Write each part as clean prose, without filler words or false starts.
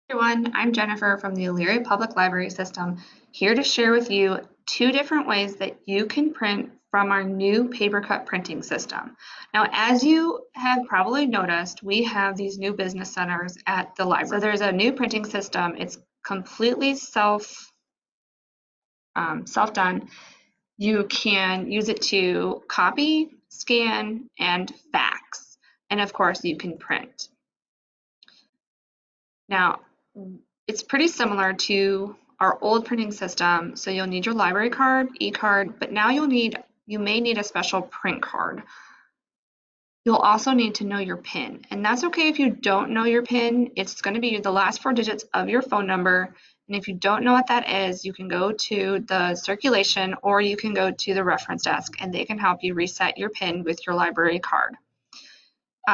Everyone, I'm Jennifer from the Elyria Public Library System, here to share with you two different ways that you can print from our new PaperCut printing system. Now, as you have probably noticed, we have these new business centers at the library. So there's a new printing system. It's completely self-done. You can use it to copy, scan, and fax. And of course, you can print. Now, it's pretty similar to our old printing system. So you'll need your library card, e-card, but now you may need a special print card. You'll also need to know your PIN, and that's okay if you don't know your PIN. It's going to be the last 4 digits of your phone number. And if you don't know what that is, you can go to the circulation or you can go to the reference desk and they can help you reset your PIN with your library card.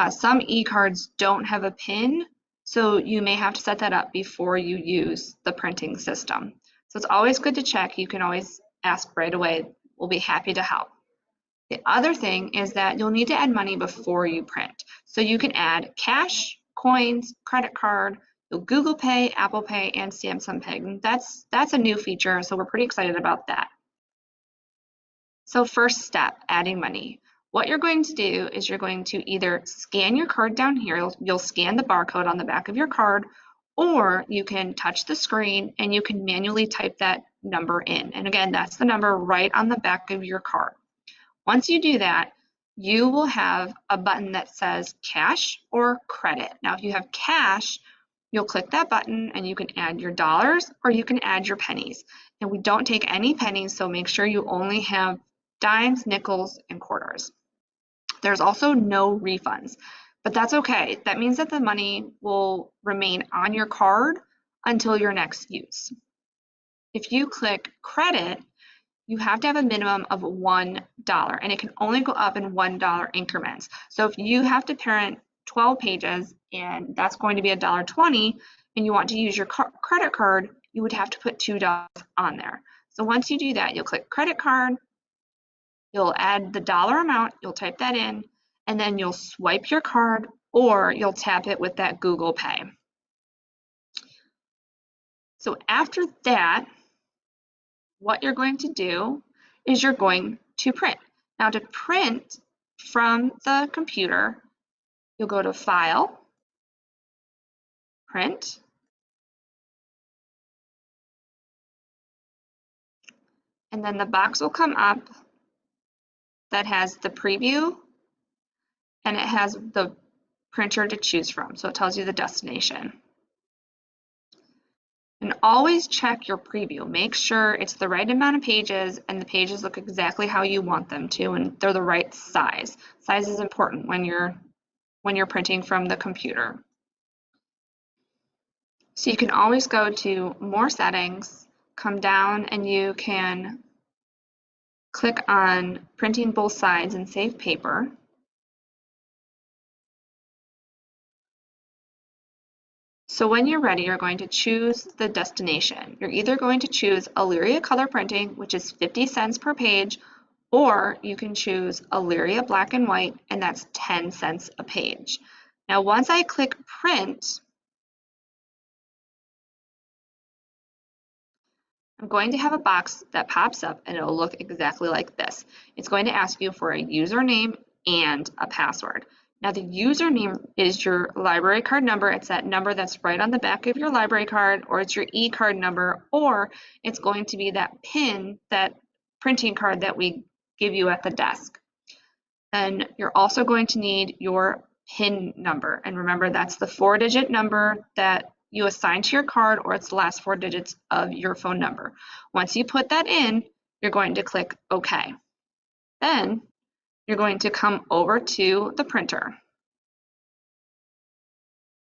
Some e-cards don't have a PIN, so you may have to set that up before you use the printing system. So it's always good to check. You can always ask right away. We'll be happy to help. The other thing is that you'll need to add money before you print. So you can add cash, coins, credit card, Google Pay, Apple Pay, and Samsung Pay. And that's a new feature, so we're pretty excited about that. So first step, adding money. What you're going to do is you're going to either scan your card down here, you'll scan the barcode on the back of your card, or you can touch the screen and you can manually type that number in. And again, that's the number right on the back of your card. Once you do that, you will have a button that says cash or credit. Now, if you have cash, you'll click that button and you can add your dollars or you can add your pennies. And we don't take any pennies, so make sure you only have dimes, nickels, and quarters. There's also no refunds, but that's okay. That means that the money will remain on your card until your next use. If you click credit, you have to have a minimum of $1, and it can only go up in $1 increments. So if you have to print 12 pages and that's going to be $1.20 and you want to use your credit card, you would have to put $2 on there. So once you do that, you'll click credit card, you'll add the dollar amount, you'll type that in, and then you'll swipe your card or you'll tap it with that Google Pay. So after that, what you're going to do is you're going to print. Now to print from the computer, you'll go to File, Print, and then the box will come up that has the preview and it has the printer to choose from. So it tells you the destination. And always check your preview. Make sure it's the right amount of pages and the pages look exactly how you want them to and they're the right size. Size is important when you're printing from the computer. So you can always go to More Settings, come down, and you can click on Printing Both Sides and Save Paper. So when you're ready, you're going to choose the destination. You're either going to choose Elyria Color Printing, which is 50 cents per page, or you can choose Elyria Black and White, and that's 10 cents a page. Now, once I click Print, I'm going to have a box that pops up and it'll look exactly like this. It's going to ask you for a username and a password. Now the username is your library card number. It's that number that's right on the back of your library card, or it's your e-card number, or it's going to be that PIN, that printing card that we give you at the desk. Then you're also going to need your PIN number. And remember, that's the 4-digit number that you assign to your card, or it's the last 4 digits of your phone number. Once you put that in, you're going to click OK. Then you're going to come over to the printer.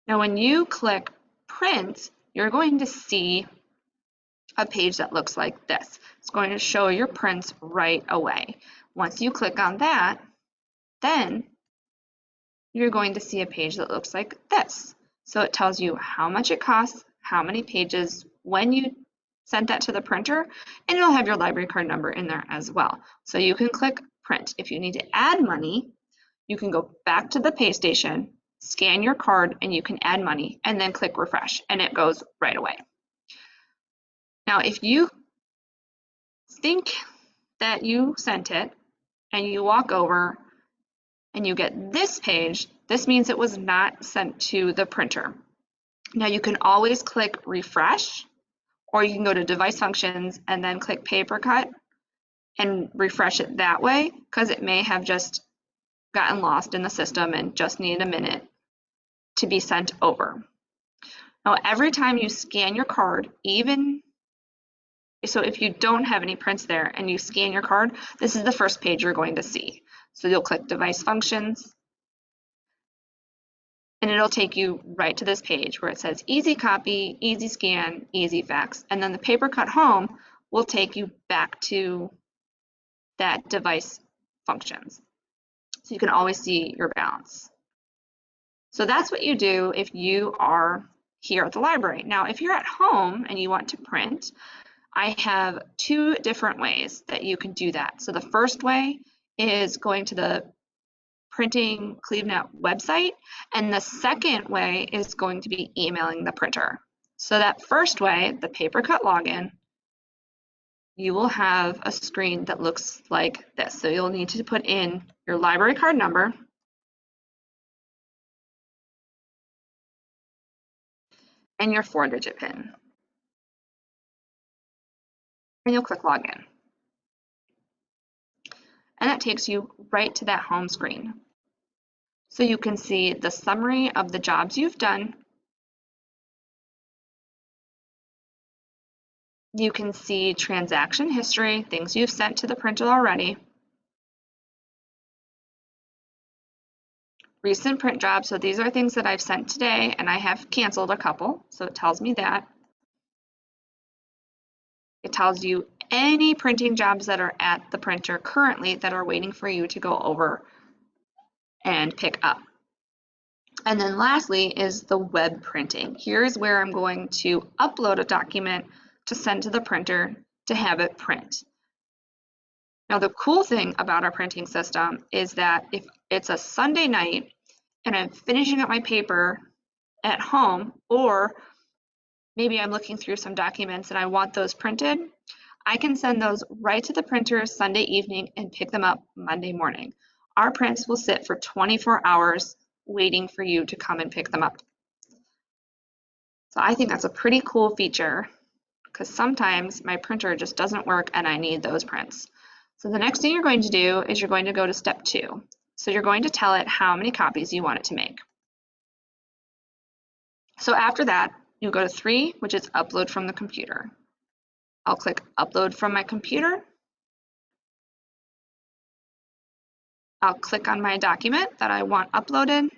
Now when you click Print, you're going to see a page that looks like this. It's going to show your prints right away. Once you click on that, then you're going to see a page that looks like this. So it tells you how much it costs, how many pages, when you sent that to the printer, and it'll have your library card number in there as well. So you can click Print. If you need to add money, you can go back to the pay station, scan your card, and you can add money, and then click refresh, and it goes right away. Now, if you think that you sent it and you walk over and you get this page, this means it was not sent to the printer. Now you can always click refresh, or you can go to device functions and then click PaperCut and refresh it that way, because it may have just gotten lost in the system and just needed a minute to be sent over. Now every time you scan your card, even so if you don't have any prints there and you scan your card, this is the first page you're going to see. So you'll click device functions, and it'll take you right to this page where it says easy copy, easy scan, easy fax, and then the PaperCut home will take you back to that device functions. So you can always see your balance. So that's what you do if you are here at the library. Now, if you're at home and you want to print, I have two different ways that you can do that. So the first way is going to the Printing CleveNet website, and the second way is going to be emailing the printer. So that first way, the PaperCut login, you will have a screen that looks like this. So you'll need to put in your library card number, and your 4-digit PIN. And you'll click login. And that takes you right to that home screen. So you can see the summary of the jobs you've done. You can see transaction history, things you've sent to the printer already. Recent print jobs, so these are things that I've sent today, and I have canceled a couple, so it tells me that. It tells you any printing jobs that are at the printer currently that are waiting for you to go over and pick up. And then lastly is the web printing. Here's where I'm going to upload a document to send to the printer to have it print. Now the cool thing about our printing system is that if it's a Sunday night and I'm finishing up my paper at home, or maybe I'm looking through some documents and I want those printed, I can send those right to the printer Sunday evening and pick them up Monday morning. Our prints will sit for 24 hours waiting for you to come and pick them up. So I think that's a pretty cool feature, because sometimes my printer just doesn't work and I need those prints. So the next thing you're going to do is you're going to go to step 2. So you're going to tell it how many copies you want it to make. So after that, you go to 3, which is upload from the computer. I'll click upload from my computer. I'll click on my document that I want uploaded.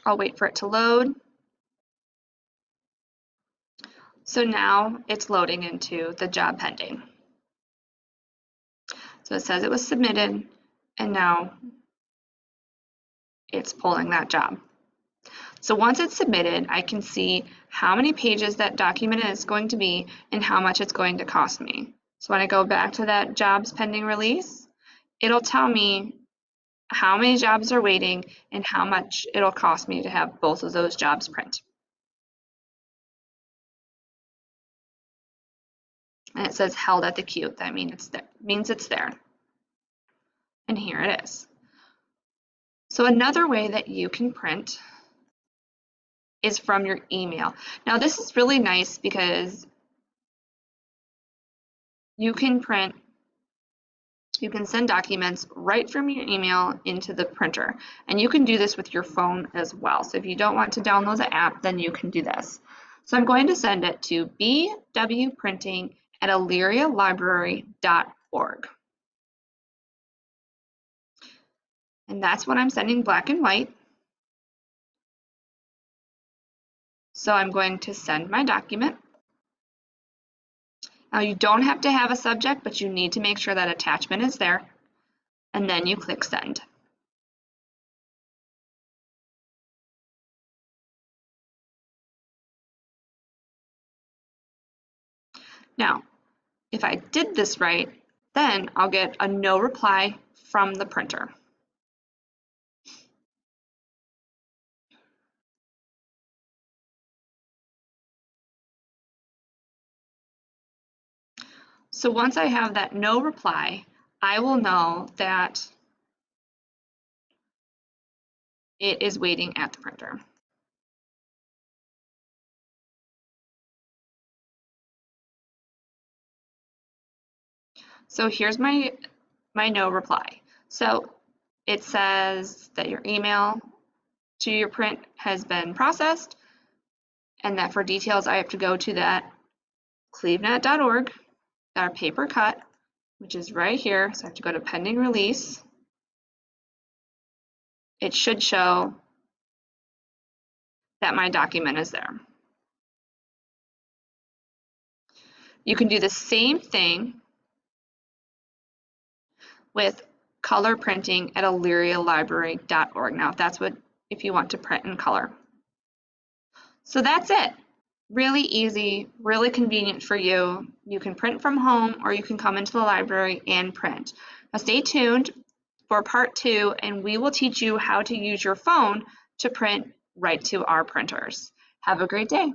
I'll wait for it to load. So now it's loading into the job pending. So it says it was submitted, and now it's pulling that job. So once it's submitted, I can see how many pages that document is going to be and how much it's going to cost me. So when I go back to that jobs pending release, it'll tell me how many jobs are waiting and how much it'll cost me to have both of those jobs print. And it says held at the queue. That means it's there. And here it is. So another way that you can print is from your email. Now this is really nice because you can send documents right from your email into the printer. And you can do this with your phone as well. So if you don't want to download the app, then you can do this. So I'm going to send it to bwprinting@elyrialibrary.org. And that's what I'm sending, black and white. So I'm going to send my document. Now you don't have to have a subject, but you need to make sure that attachment is there. And then you click send. Now, if I did this right, then I'll get a no reply from the printer. So once I have that no reply, I will know that it is waiting at the printer. So here's my no reply. So it says that your email to your print has been processed, and that for details I have to go to that clevenet.org, our PaperCut, which is right here. So I have to go to pending release. It should show that my document is there. You can do the same thing with color printing at ElyriaLibrary.org. Now, if you want to print in color. So that's it. Really easy, really convenient for you. You can print from home or you can come into the library and print. Now stay tuned for part 2, and we will teach you how to use your phone to print right to our printers. Have a great day.